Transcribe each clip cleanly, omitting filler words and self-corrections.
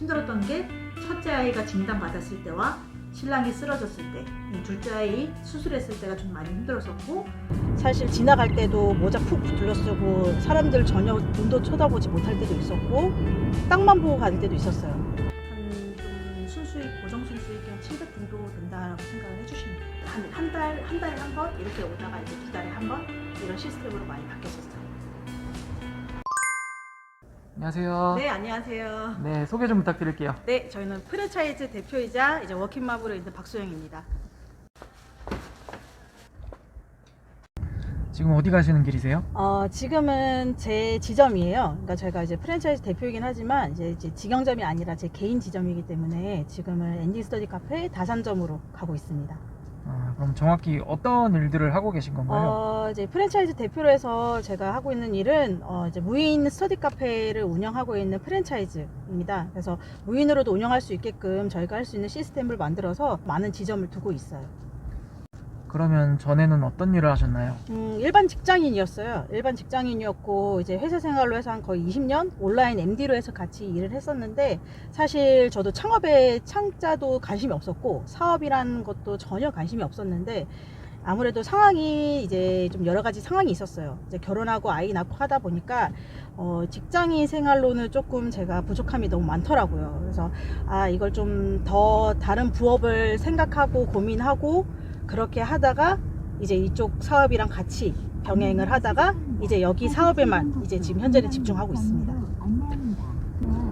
힘들었던 게 첫째 아이가 진단받았을 때와 신랑이 쓰러졌을 때, 둘째 아이 수술했을 때가 좀 많이 힘들었었고, 사실 지나갈 때도 모자 푹 둘러쓰고 사람들 전혀 눈도 쳐다보지 못할 때도 있었고, 땅만 보고 갈 때도 있었어요. 좀 순수익, 고정 순수익이 한 700 정도 된다라고 생각을 해주시면 돼요. 한 달에 한 번 이렇게 오다가 이제 2달에 한 번 이런 시스템으로 많이 바뀌었었어요. 안녕하세요. 네, 안녕하세요. 네, 소개 좀 부탁드릴게요. 네, 저희는 프랜차이즈 대표이자 이제 워킹맘으로 있는 박소영입니다. 지금 어디 가시는 길이세요? 지금은 제 지점이에요. 그러니까 제가 이제 프랜차이즈 대표이긴 하지만 이제 직영점이 아니라 제 개인 지점이기 때문에 지금은 엔딩 스터디 카페 다산점으로 가고 있습니다. 그럼 정확히 어떤 일들을 하고 계신 건가요? 이제 프랜차이즈 대표로 해서 제가 하고 있는 일은 이제 무인 스터디 카페를 운영하고 있는 프랜차이즈입니다. 그래서 무인으로도 운영할 수 있게끔 저희가 할 수 있는 시스템을 만들어서 많은 지점을 두고 있어요. 그러면 전에는 어떤 일을 하셨나요? 일반 직장인이었어요. 일반 직장인이었고 이제 회사 생활로 해서 한 거의 20년 온라인 MD로 해서 같이 일을 했었는데, 사실 저도 창업에 창자도 관심이 없었고 사업이라는 것도 전혀 관심이 없었는데, 아무래도 상황이 이제 좀 여러 가지 상황이 있었어요. 이제 결혼하고 아이 낳고 하다 보니까 직장인 생활로는 조금 제가 부족함이 너무 많더라고요. 그래서 이걸 좀 더 다른 부업을 생각하고 고민하고 그렇게 하다가 이제 이쪽 사업이랑 같이 병행을 하다가 이제 여기 사업에만 이제 지금 현재는 집중하고 있습니다.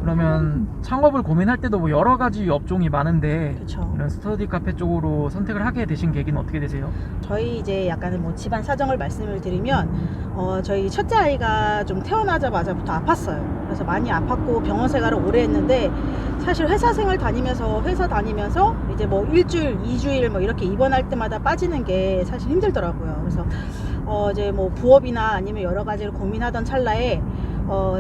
그러면 창업을 고민할 때도 뭐 여러 가지 업종이 많은데 그렇죠. 이런 스터디 카페 쪽으로 선택을 하게 되신 계기는 어떻게 되세요? 저희 이제 약간은 뭐 집안 사정을 말씀을 드리면 저희 첫째 아이가 좀 태어나자마자부터 아팠어요. 그래서 많이 아팠고 병원 생활을 오래 했는데, 사실 회사 생활 다니면서 이제 뭐 일주일, 2주일 뭐 이렇게 입원할 때마다 빠지는 게 사실 힘들더라고요. 그래서 이제 뭐 부업이나 아니면 여러 가지를 고민하던 찰나에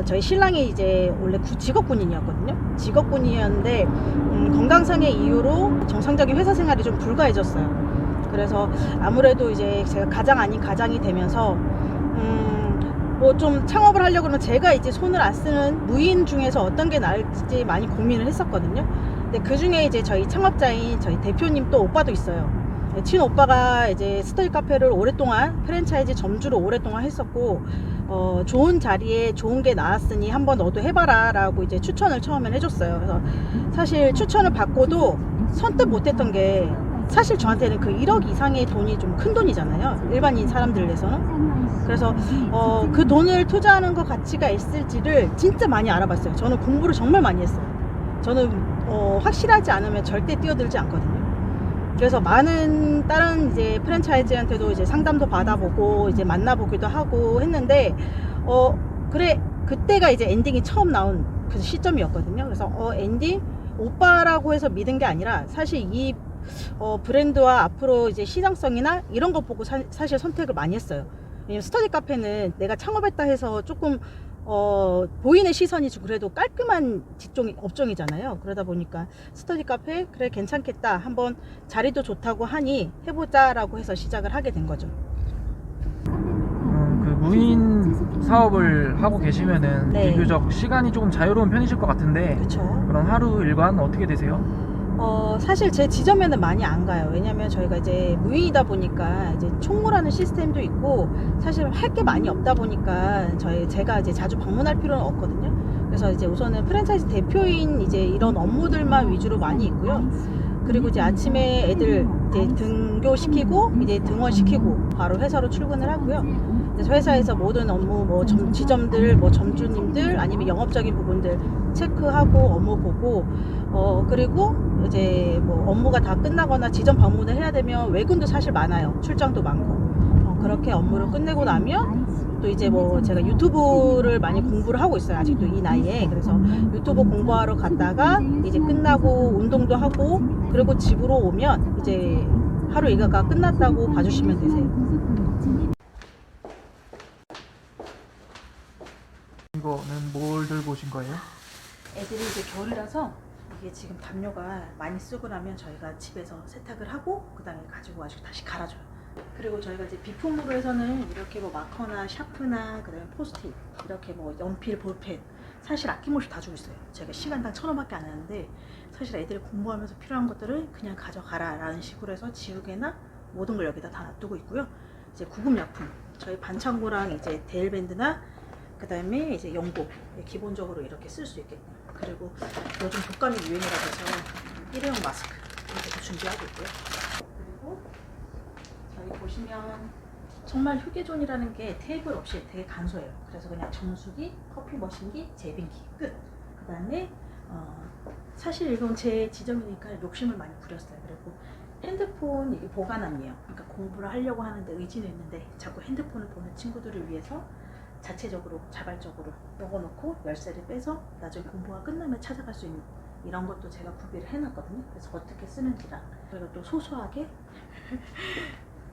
저희 신랑이 이제 원래 직업군인이었거든요. 직업군인이었는데 건강상의 이유로 정상적인 회사 생활이 좀 불가해졌어요. 그래서 아무래도 이제 제가 가장 아닌 가장이 되면서 뭐 좀 창업을 하려고 그러면 제가 이제 손을 안 쓰는 무인 중에서 어떤 게 나을지 많이 고민을 했었거든요. 근데 그 중에 이제 저희 창업자인 저희 대표님 또 오빠도 있어요. 친오빠가 이제 스터디 카페를 오랫동안 프랜차이즈 점주로 오랫동안 했었고, 좋은 자리에 좋은 게 나왔으니 한번 너도 해봐라 라고 이제 추천을 처음엔 해줬어요. 그래서 사실 추천을 받고도 선뜻 못했던 게, 사실 저한테는 그 1억 이상의 돈이 좀 큰 돈이잖아요, 일반인 사람들 내서는. 그래서 그 돈을 투자하는 것 가치가 있을지를 진짜 많이 알아봤어요. 저는 공부를 정말 많이 했어요. 저는 확실하지 않으면 절대 뛰어들지 않거든요. 그래서 많은 다른 이제 프랜차이즈한테도 이제 상담도 받아보고 이제 만나보기도 하고 했는데, 그래, 그때가 이제 엔딩이 처음 나온 그 시점이었거든요. 그래서 엔딩 오빠라고 해서 믿은 게 아니라, 사실 이 브랜드와 앞으로 이제 시장성이나 이런 거 보고 사실 선택을 많이 했어요. 왜냐면 스터디 카페는 내가 창업했다 해서 조금 보이는 시선이 좀 그래도 깔끔한 업종이잖아요. 그러다 보니까 스터디 카페 그래 괜찮겠다, 한번 자리도 좋다고 하니 해보자 라고 해서 시작을 하게 된 거죠. 그 무인 사업을 하고 계시면은 네. 비교적 시간이 조금 자유로운 편이실 것 같은데, 그렇죠. 그럼 하루 일과는 어떻게 되세요? 사실 제 지점에는 많이 안 가요. 왜냐면 저희가 이제 무인이다 보니까 이제 총무라는 시스템도 있고 사실 할 게 많이 없다 보니까 제가 이제 자주 방문할 필요는 없거든요. 그래서 이제 우선은 프랜차이즈 대표인 이제 이런 업무들만 위주로 많이 있고요. 그리고 이제 아침에 애들 이제 등교시키고 이제 등원시키고 바로 회사로 출근을 하고요. 그래서 회사에서 모든 업무, 뭐 지점들, 뭐 점주님들 아니면 영업적인 부분들 체크하고 업무 보고, 그리고 이제 뭐 업무가 다 끝나거나 지점 방문을 해야 되면 외근도 사실 많아요. 출장도 많고. 그렇게 업무를 끝내고 나면 또 이제 뭐 제가 유튜브를 많이 공부를 하고 있어요, 아직도 이 나이에. 그래서 유튜브 공부하러 갔다가 이제 끝나고 운동도 하고, 그리고 집으로 오면 이제 하루 일과가 끝났다고 봐주시면 되세요. 이거는 뭘 들고 오신 거예요? 애들이 이제 겨울이라서 이게 지금 담요가 많이 쓰고 나면 저희가 집에서 세탁을 하고 그 다음에 가지고 와서 다시 갈아줘요. 그리고 저희가 이제 비품으로 해서는 이렇게 뭐 마커나 샤프나 그다음에 포스트잇, 이렇게 뭐 연필, 볼펜 사실 아낌없이 다 주고 있어요. 제가 시간당 1,000원밖에 안 하는데 사실 애들이 공부하면서 필요한 것들을 그냥 가져가라 라는 식으로 해서 지우개나 모든 걸 여기다 다 놔두고 있고요. 이제 구급약품, 저희 반창고랑 이제 데일밴드나 그 다음에 이제 연고 기본적으로 이렇게 쓸 수 있게끔, 그리고 요즘 독감이 유행이라고 해서 일회용 마스크 이렇게 준비하고 있고요. 그리고 저희 보시면 정말 휴게존이라는 게 테이블 없이 되게 간소해요. 그래서 그냥 정수기, 커피 머신기, 제빙기 끝. 그 다음에 사실 이건 제 지점이니까 욕심을 많이 부렸어요. 그리고 핸드폰 이게 보관함이에요. 그러니까 공부를 하려고 하는데 의지는 있는데 자꾸 핸드폰을 보는 친구들을 위해서 자체적으로 자발적으로 넣어놓고 열쇠를 빼서 나중에 공부가 끝나면 찾아갈 수 있는 이런 것도 제가 구비를 해놨거든요. 그래서 어떻게 쓰는지랑, 그리고 또 소소하게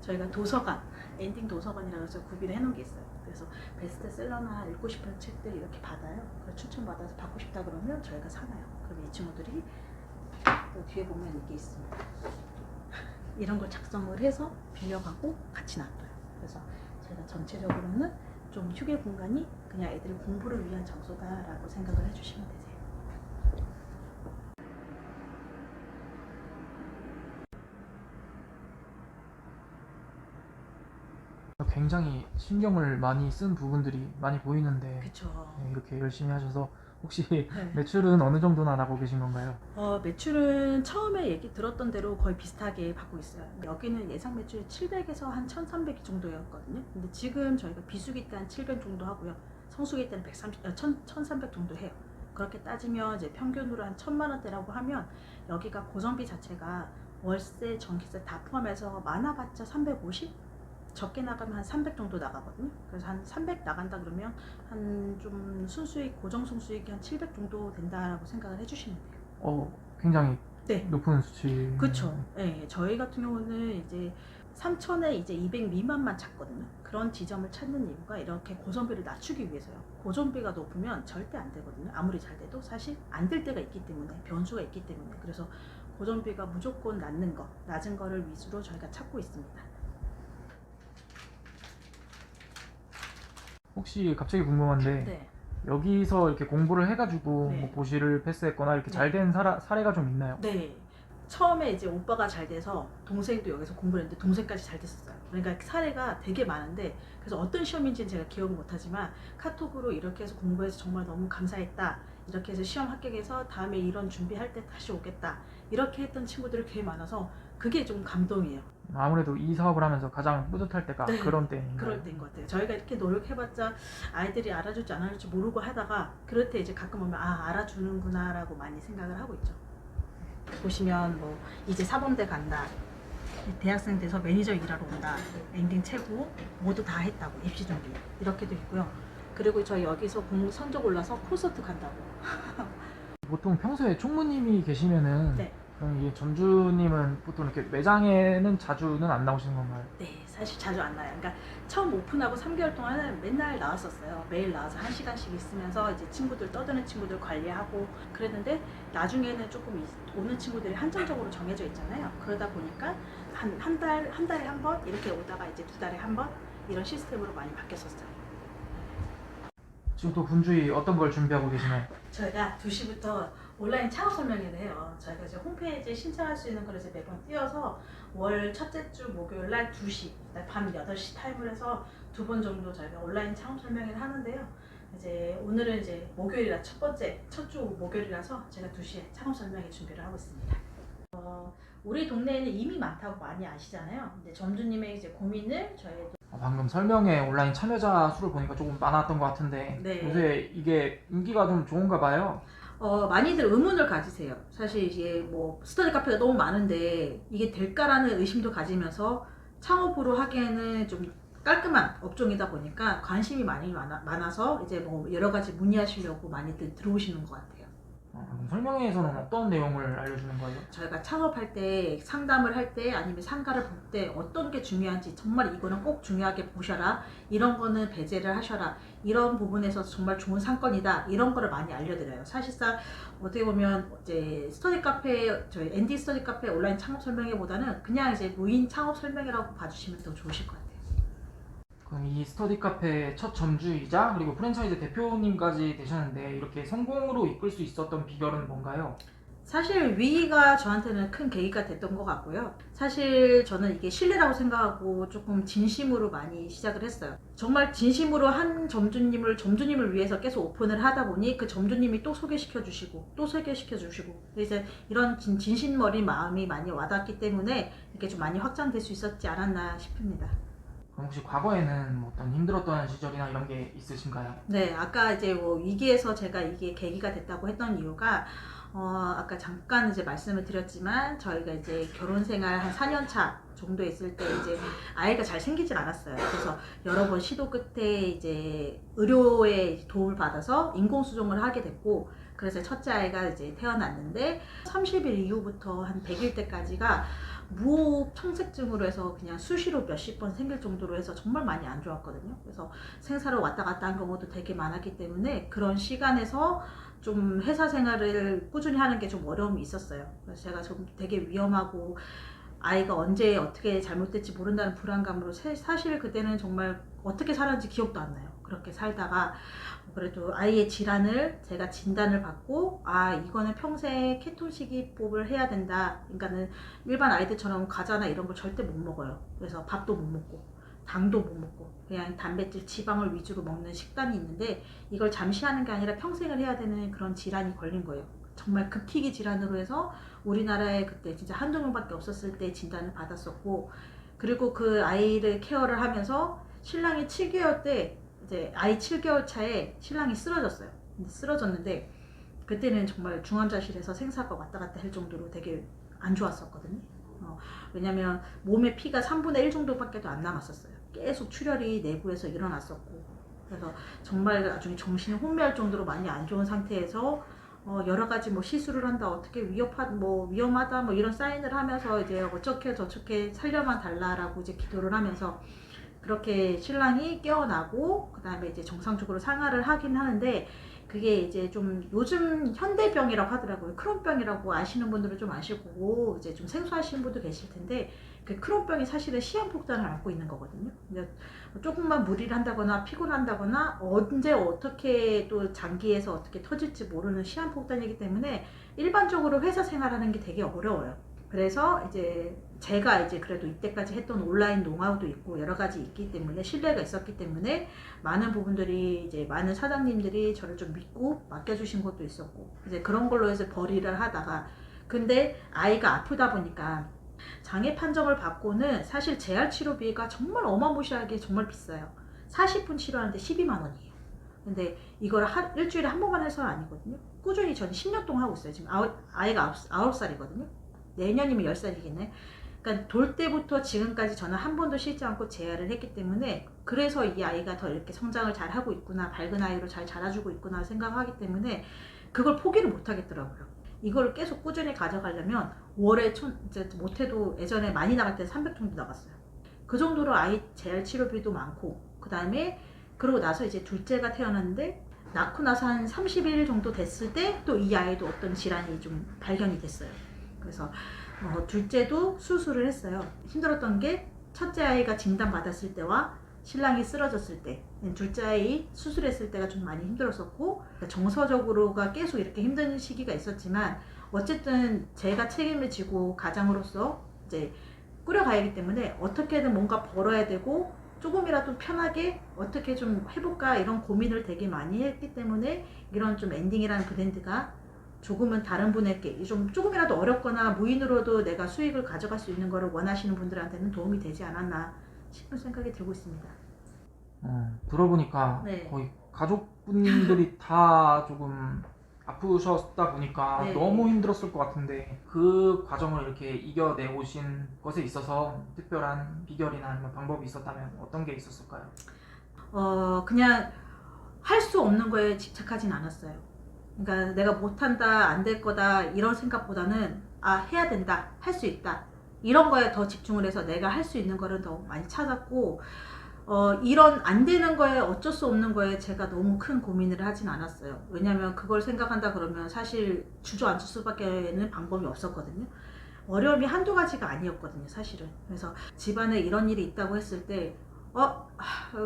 저희가 도서관, 엔딩 도서관이라고 해서 구비를 해놓은 게 있어요. 그래서 베스트셀러나 읽고 싶은 책들 이렇게 받아요. 그래서 추천받아서 받고 싶다 그러면 저희가 사놔요. 그럼 이 친구들이 또 뒤에 보면 이게 있습니다. 이런 걸 작성을 해서 빌려가고 같이 놔둬요. 그래서 제가 전체적으로는 좀 휴게 공간이 그냥 애들이 공부를 위한 장소다라고 생각을 해주시면 되세요. 굉장히 신경을 많이 쓴 부분들이 많이 보이는데 그쵸. 네, 이렇게 열심히 하셔서 혹시 네. 매출은 어느 정도나 나고 계신 건가요? 매출은 처음에 얘기 들었던 대로 거의 비슷하게 받고 있어요. 여기는 예상 매출 700에서 한 1300 정도였거든요. 근데 지금 저희가 비수기 때 한 700 정도 하고요. 성수기 때는 1300 정도 해요. 그렇게 따지면 이제 평균으로 한 1000만 원대라고 하면 여기가 고정비 자체가 월세, 전기세 다 포함해서 많아봤자 350? 적게 나가면 한 300 정도 나가거든요. 그래서 한 300 나간다 그러면 한 좀 순수익, 고정 순수익이 한 700 정도 된다라고 생각을 해주시면 돼요. 굉장히 네. 높은 수치. 그렇죠. 네, 저희 같은 경우는 이제 3천에 이제 200 미만만 찾거든요. 그런 지점을 찾는 이유가 이렇게 고정비를 낮추기 위해서요. 고정비가 높으면 절대 안 되거든요. 아무리 잘 돼도 사실 안 될 때가 있기 때문에, 변수가 있기 때문에. 그래서 고정비가 무조건 낮은 거를 위주로 저희가 찾고 있습니다. 혹시 갑자기 궁금한데 네. 여기서 이렇게 공부를 해가지고 네. 뭐 고시를 패스했거나 이렇게 네. 잘 된 사례가 좀 있나요? 네. 처음에 이제 오빠가 잘 돼서 동생도 여기서 공부를 했는데 동생까지 잘 됐었어요. 그러니까 사례가 되게 많은데, 그래서 어떤 시험인지는 제가 기억은 못하지만 카톡으로 이렇게 해서 공부해서 정말 너무 감사했다, 이렇게 해서 시험 합격해서 다음에 이런 준비할 때 다시 오겠다, 이렇게 했던 친구들이 꽤 많아서 그게 좀 감동이에요. 아무래도 이 사업을 하면서 가장 뿌듯할 때가 네, 그런 때인가요? 그럴 때인 것 같아요. 저희가 이렇게 노력해봤자 아이들이 알아줄지 안 알아줄지 모르고 하다가 그럴 때 이제 가끔 오면 알아주는구나 라고 많이 생각을 하고 있죠. 보시면 뭐 이제 사범대 간다, 대학생 돼서 매니저 일하러 온다, 엔딩 최고, 모두 다 했다고, 입시 준비 이렇게도 있고요. 그리고 저희 여기서 성적 올라서 콘서트 간다고. 보통 평소에 총무님이 계시면은 네. 그럼 이게 점주님은 보통 이렇게 매장에는 자주는 안 나오시는 건가요? 네, 사실 자주 안 나요. 그러니까 처음 오픈하고 3개월 동안은 맨날 나왔었어요. 매일 나와서 1시간씩 있으면서 이제 친구들, 떠드는 친구들 관리하고 그랬는데, 나중에는 조금 오는 친구들이 한정적으로 정해져 있잖아요. 그러다 보니까 한 달에 한 번 이렇게 오다가 이제 2달에 한 번 이런 시스템으로 많이 바뀌었었어요. 지금 또 분주히 어떤 걸 준비하고 계시나요? 저희가 2시부터 온라인 창업 설명회를 해요. 저희가 이제 홈페이지에 신청할 수 있는 걸 이제 매번 띄워서 월 첫째 주 목요일 날 2시, 밤 8시 타임을 해서 2번 정도 저희가 온라인 창업 설명회를 하는데요. 이제 오늘은 이제 목요일이라 첫 주 목요일이라서 제가 2시에 창업 설명회 준비를 하고 있습니다. 우리 동네에는 이미 많다고 많이 아시잖아요. 근데 점주님의 이제 고민을 저희 방금 설명회 온라인 참여자 수를 보니까 조금 많았던 것 같은데 네. 요새 이게 인기가 좀 좋은가 봐요. 많이들 의문을 가지세요. 사실 이제 뭐 스터디 카페가 너무 많은데 이게 될까라는 의심도 가지면서 창업으로 하기에는 좀 깔끔한 업종이다 보니까 관심이 많이 많아서 이제 뭐 여러 가지 문의하시려고 많이들 들어오시는 것 같아요. 그럼 설명회에서는 어떤 내용을 알려주는 거예요? 저희가 창업할 때, 상담을 할 때, 아니면 상가를 볼 때 어떤 게 중요한지, 정말 이거는 꼭 중요하게 보셔라, 이런 거는 배제를 하셔라, 이런 부분에서 정말 좋은 상권이다, 이런 거를 많이 알려드려요. 사실상 어떻게 보면 이제 스터디 카페, 저희 ND 스터디 카페 온라인 창업 설명회보다는 그냥 이제 무인 창업 설명회라고 봐주시면 더 좋으실 것 같아요. 그럼 이 스터디 카페 첫 점주이자 그리고 프랜차이즈 대표님까지 되셨는데 이렇게 성공으로 이끌 수 있었던 비결은 뭔가요? 사실 위기가 저한테는 큰 계기가 됐던 것 같고요. 사실 저는 이게 신뢰라고 생각하고 조금 진심으로 많이 시작을 했어요. 정말 진심으로 한 점주님을 위해서 계속 오픈을 하다 보니 그 점주님이 또 소개시켜 주시고 또 소개시켜 주시고 이제 이런 진심어린 마음이 많이 와닿기 때문에 이렇게 좀 많이 확장될 수 있었지 않았나 싶습니다. 그럼 혹시 과거에는 뭐 어떤 힘들었던 시절이나 이런 게 있으신가요? 네, 아까 이제 뭐 위기에서 제가 이게 계기가 됐다고 했던 이유가 아까 잠깐 이제 말씀을 드렸지만 저희가 이제 결혼 생활 한 4년 차 정도 있을 때 이제 아이가 잘 생기질 않았어요. 그래서 여러 번 시도 끝에 이제 의료의 도움을 받아서 인공수정을 하게 됐고, 그래서 첫째 아이가 이제 태어났는데 30일 이후부터 한 100일 때까지가 무호흡 청색증으로 해서 그냥 수시로 몇십 번 생길 정도로 해서 정말 많이 안 좋았거든요. 그래서 생사를 왔다 갔다 한 경우도 되게 많았기 때문에 그런 시간에서 좀 회사 생활을 꾸준히 하는 게 좀 어려움이 있었어요. 그래서 제가 좀 되게 위험하고 아이가 언제 어떻게 잘못될지 모른다는 불안감으로 사실 그때는 정말 어떻게 살았는지 기억도 안 나요. 그렇게 살다가 그래도 아이의 질환을 제가 진단을 받고 이거는 평생 케톤식이법을 해야 된다. 그러니까는 일반 아이들처럼 과자나 이런 걸 절대 못 먹어요. 그래서 밥도 못 먹고 당도 못 먹고 그냥 단백질, 지방을 위주로 먹는 식단이 있는데 이걸 잠시 하는 게 아니라 평생을 해야 되는 그런 질환이 걸린 거예요. 정말 급희귀 질환으로 해서 우리나라에 그때 진짜 한두 명밖에 없었을 때 진단을 받았었고, 그리고 그 아이를 케어를 하면서 신랑이 7개월 때 이제 아이 7개월 차에 신랑이 쓰러졌어요. 쓰러졌는데 그때는 정말 중환자실에서 생사가 왔다 갔다 할 정도로 되게 안 좋았었거든요. 왜냐면 몸에 피가 3분의 1 정도밖에 안 남았었어요. 계속 출혈이 내부에서 일어났었고, 그래서 정말 나중에 정신이 혼미할 정도로 많이 안 좋은 상태에서 여러 가지 뭐 시술을 한다, 어떻게 위험하다 뭐 이런 사인을 하면서 이제 어떻게 저렇게 살려만 달라라고 이제 기도를 하면서 그렇게 신랑이 깨어나고 그 다음에 이제 정상적으로 생활을 하긴 하는데, 그게 이제 좀 요즘 현대병이라고 하더라고요. 크론병이라고 아시는 분들은 좀 아실 거고 이제 좀 생소하신 분도 계실 텐데, 그 크론병이 사실은 시한폭탄을 앓고 있는 거거든요. 조금만 무리를 한다거나 피곤한다거나 언제 어떻게 또 장기에서 어떻게 터질지 모르는 시한폭탄이기 때문에 일반적으로 회사 생활하는 게 되게 어려워요. 그래서 이제 제가 이제 그래도 이때까지 했던 온라인 노하우도 있고 여러 가지 있기 때문에 신뢰가 있었기 때문에 많은 부분들이 이제 많은 사장님들이 저를 좀 믿고 맡겨주신 것도 있었고, 이제 그런 걸로 해서 벌이를 하다가, 근데 아이가 아프다 보니까 장애 판정을 받고는 사실 재활 치료비가 정말 어마무시하게 정말 비싸요. 40분 치료하는데 12만 원이에요. 근데 이걸 일주일에 한 번만 해서는 아니거든요. 꾸준히 저는 10년 동안 하고 있어요. 지금 아이가 9살이거든요. 내년이면 10살이겠네. 그러니까 돌 때부터 지금까지 저는 한 번도 쉬지 않고 재활을 했기 때문에, 그래서 이 아이가 더 이렇게 성장을 잘 하고 있구나, 밝은 아이로 잘 자라주고 있구나 생각하기 때문에 그걸 포기를 못 하겠더라고요. 이걸 계속 꾸준히 가져가려면 월에 이제 못해도 예전에 많이 나갈 때 300 정도 나갔어요. 그 정도로 아이 재활 치료비도 많고, 그 다음에 그러고 나서 이제 둘째가 태어났는데 낳고 나서 한 30일 정도 됐을 때 또 이 아이도 어떤 질환이 좀 발견이 됐어요. 그래서 둘째도 수술을 했어요. 힘들었던 게 첫째 아이가 진단받았을 때와 신랑이 쓰러졌을 때, 둘째 아이 수술했을 때가 좀 많이 힘들었었고, 정서적으로가 계속 이렇게 힘든 시기가 있었지만 어쨌든 제가 책임을 지고 가장으로서 이제 꾸려가야 하기 때문에 어떻게든 뭔가 벌어야 되고 조금이라도 편하게 어떻게 좀 해볼까 이런 고민을 되게 많이 했기 때문에 이런 좀 엔딩이라는 브랜드가 조금은 다른 분에게 좀 조금이라도 어렵거나 무인으로도 내가 수익을 가져갈 수 있는 거를 원하시는 분들한테는 도움이 되지 않았나 싶은 생각이 들고 있습니다. 들어보니까 네. 거의 가족분들이 다 조금 아프셨다 보니까 네. 너무 힘들었을 것 같은데 그 과정을 이렇게 이겨내 오신 것에 있어서 특별한 비결이나 아니면 방법이 있었다면 어떤 게 있었을까요? 그냥 할 수 없는 거에 집착하진 않았어요. 그러니까 내가 못한다, 안 될 거다 이런 생각보다는 해야 된다, 할 수 있다 이런 거에 더 집중을 해서 내가 할 수 있는 거를 더 많이 찾았고, 이런 안 되는 거에 어쩔 수 없는 거에 제가 너무 큰 고민을 하진 않았어요. 왜냐면 그걸 생각한다 그러면 사실 주저앉을 수밖에는 방법이 없었거든요. 어려움이 한두 가지가 아니었거든요, 사실은. 그래서 집안에 이런 일이 있다고 했을 때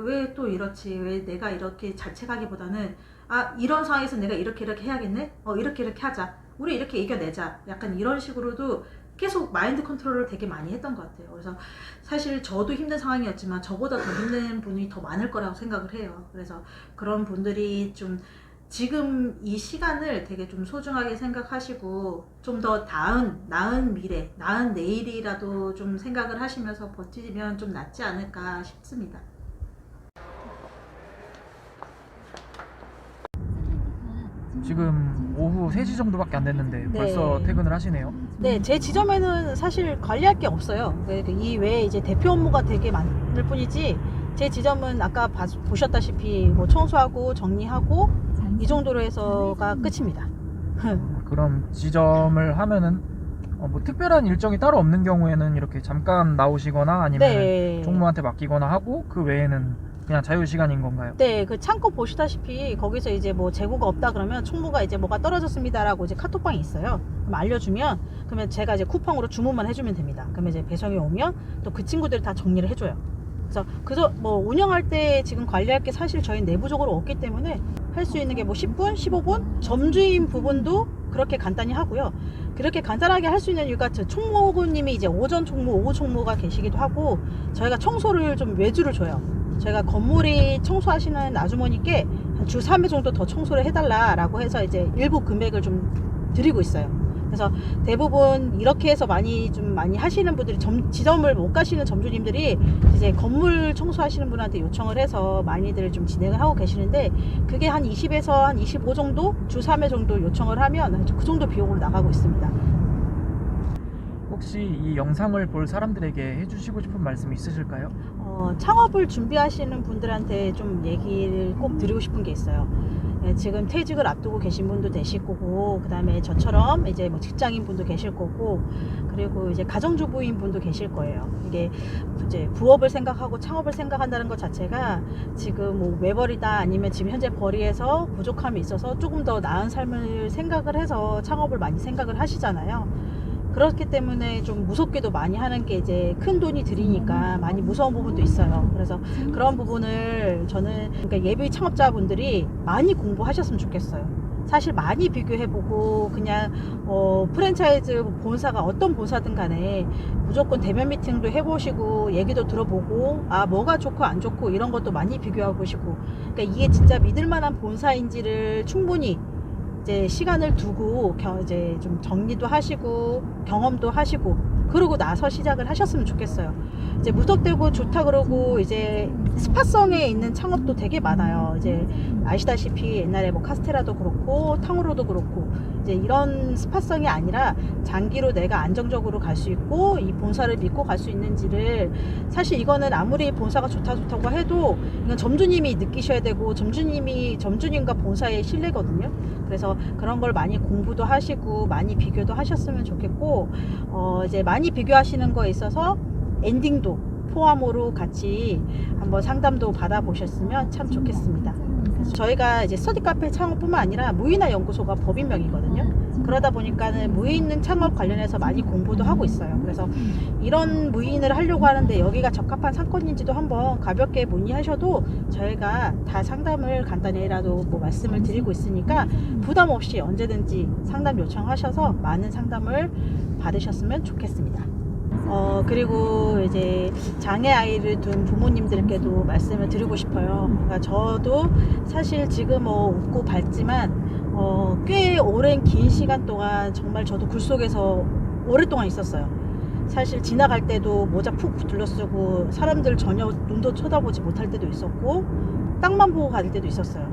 왜 또 이렇지? 왜 내가 이렇게 자책하기보다는 이런 상황에서 내가 이렇게 해야겠네? 이렇게 하자. 우리 이렇게 이겨내자. 약간 이런 식으로도 계속 마인드 컨트롤을 되게 많이 했던 것 같아요. 그래서 사실 저도 힘든 상황이었지만 저보다 더 힘든 분이 더 많을 거라고 생각을 해요. 그래서 그런 분들이 좀 지금 이 시간을 되게 좀 소중하게 생각하시고 좀 더 나은 미래, 나은 내일이라도 좀 생각을 하시면서 버티면 좀 낫지 않을까 싶습니다. 지금 오후 3시 정도밖에 안 됐는데 네. 벌써 퇴근을 하시네요. 네, 제 지점에는 사실 관리할 게 없어요. 이 외에 이제 대표 업무가 되게 많을 뿐이지, 제 지점은 아까 보셨다시피 뭐 청소하고 정리하고 이 정도로 해서가 끝입니다. 그럼 지점을 하면은 뭐 특별한 일정이 따로 없는 경우에는 이렇게 잠깐 나오시거나 아니면 네. 총무한테 맡기거나 하고 그 외에는 그냥 자유 시간인 건가요? 네, 그 창고 보시다시피 거기서 이제 뭐 재고가 없다 그러면 총무가 이제 뭐가 떨어졌습니다라고 이제 카톡방이 있어요. 그럼 알려주면, 그러면 제가 이제 쿠팡으로 주문만 해주면 됩니다. 그러면 이제 배송이 오면 또 그 친구들이 다 정리를 해줘요. 그래서 뭐 운영할 때 지금 관리할 게 사실 저희 내부적으로 없기 때문에 할 수 있는 게 뭐 10분, 15분? 점주인 부분도 그렇게 간단히 하고요. 그렇게 간단하게 할 수 있는 이유가 총무님이 이제 오전 총무, 오후 총무가 계시기도 하고, 저희가 청소를 좀 외주를 줘요. 저희가 건물이 청소하시는 아주머니께 주 3회 정도 더 청소를 해달라라고 해서 이제 일부 금액을 좀 드리고 있어요. 그래서 대부분 이렇게 해서 많이 하시는 분들이 지점을 못 가시는 점주님들이 이제 건물 청소하시는 분한테 요청을 해서 많이들 좀 진행을 하고 계시는데, 그게 한 20에서 한 25 정도? 주 3회 정도 요청을 하면 그 정도 비용으로 나가고 있습니다. 혹시 이 영상을 볼 사람들에게 해주시고 싶은 말씀이 있으실까요? 창업을 준비하시는 분들한테 좀 얘기를 꼭 드리고 싶은 게 있어요. 지금 퇴직을 앞두고 계신 분도 계실 거고, 그 다음에 저처럼 이제 뭐 직장인 분도 계실 거고, 그리고 이제 가정주부인 분도 계실 거예요. 이게 이제 부업을 생각하고 창업을 생각한다는 것 자체가 지금 뭐 외벌이다 아니면 지금 현재 벌이에서 부족함이 있어서 조금 더 나은 삶을 생각을 해서 창업을 많이 생각을 하시잖아요. 그렇기 때문에 좀 무섭게도 많이 하는 게 이제 큰 돈이 들이니까 많이 무서운 부분도 있어요. 그래서 그런 부분을 저는, 그러니까 예비 창업자분들이 많이 공부하셨으면 좋겠어요. 사실 많이 비교해보고 그냥 프랜차이즈 본사가 어떤 본사든 간에 무조건 대면 미팅도 해보시고 얘기도 들어보고 뭐가 좋고 안 좋고 이런 것도 많이 비교해보시고, 그러니까 이게 진짜 믿을만한 본사인지를 충분히 이제 시간을 두고 이제 좀 정리도 하시고 경험도 하시고 그러고 나서 시작을 하셨으면 좋겠어요. 이제 무턱대고 좋다 그러고 이제 스파성에 있는 창업도 되게 많아요. 이제 아시다시피 옛날에 뭐 카스테라도 그렇고 탕후루도 그렇고 이제 이런 스파성이 아니라 장기로 내가 안정적으로 갈 수 있고 이 본사를 믿고 갈 수 있는지를, 사실 이거는 아무리 본사가 좋다고 해도 이건 점주님이 느끼셔야 되고 점주님과 본사의 신뢰거든요. 그래서 그런 걸 많이 공부도 하시고 많이 비교도 하셨으면 좋겠고, 이제 많이 비교하시는 거에 있어서 엔딩도 포함으로 같이 한번 상담도 받아보셨으면 참 좋겠습니다. 그래서 저희가 이제 스터디 카페 창업뿐만 아니라 무인화 연구소가 법인명이거든요. 그러다 보니까는 무인 창업 관련해서 많이 공부도 하고 있어요. 그래서 이런 무인을 하려고 하는데 여기가 적합한 상권인지도 한번 가볍게 문의하셔도 저희가 다 상담을 간단히라도 뭐 말씀을 드리고 있으니까 부담 없이 언제든지 상담 요청하셔서 많은 상담을 받으셨으면 좋겠습니다. 그리고 이제 장애 아이를 둔 부모님들께도 말씀을 드리고 싶어요. 그러니까 저도 사실 지금 웃고 밝지만 꽤 오랜 긴 시간 동안 정말 저도 굴 속에서 오랫동안 있었어요. 사실 지나갈 때도 모자 푹 둘러쓰고 사람들 전혀 눈도 쳐다보지 못할 때도 있었고 땅만 보고 갈 때도 있었어요.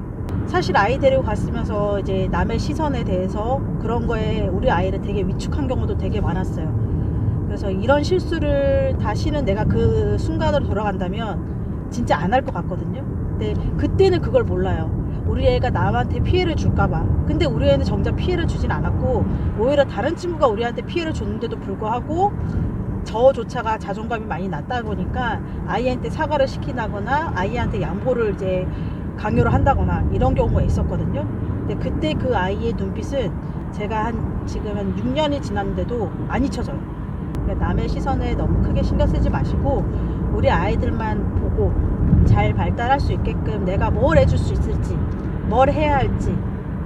사실 아이 데리고 갔으면서 이제 남의 시선에 대해서 그런 거에 우리 아이를 되게 위축한 경우도 되게 많았어요. 그래서 이런 실수를 다시는 내가 그 순간으로 돌아간다면 진짜 안 할 것 같거든요. 근데 그때는 그걸 몰라요. 우리 애가 남한테 피해를 줄까봐. 근데 우리 애는 정작 피해를 주진 않았고 오히려 다른 친구가 우리한테 피해를 줬는데도 불구하고 저조차가 자존감이 많이 낮다 보니까 아이한테 사과를 시키거나 아이한테 양보를 이제 강요를 한다거나 이런 경우가 있었거든요. 근데 그때 그 아이의 눈빛은 제가 지금 한 6년이 지났는데도 안 잊혀져요. 남의 시선에 너무 크게 신경 쓰지 마시고 우리 아이들만 보고 잘 발달할 수 있게끔 내가 뭘 해줄 수 있을지, 뭘 해야 할지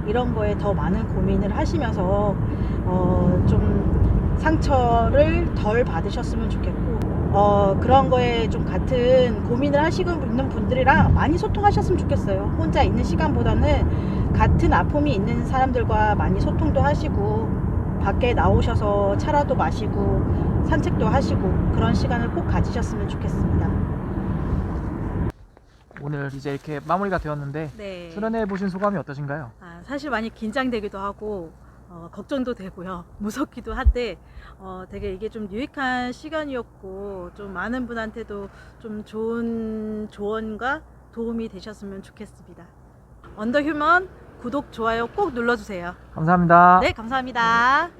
이런 거에 더 많은 고민을 하시면서 좀 상처를 덜 받으셨으면 좋겠고, 그런 거에 좀 같은 고민을 하시고 있는 분들이랑 많이 소통하셨으면 좋겠어요. 혼자 있는 시간보다는 같은 아픔이 있는 사람들과 많이 소통도 하시고, 밖에 나오셔서 차라도 마시고 산책도 하시고 그런 시간을 꼭 가지셨으면 좋겠습니다. 오늘 이제 이렇게 마무리가 되었는데 네. 수련해 보신 소감이 어떠신가요? 사실 많이 긴장되기도 하고 걱정도 되고요. 무섭기도 한데 되게 이게 좀 유익한 시간이었고 좀 많은 분한테도 좀 좋은 조언과 도움이 되셨으면 좋겠습니다. 언더휴먼 구독, 좋아요 꼭 눌러주세요. 감사합니다. 네, 감사합니다.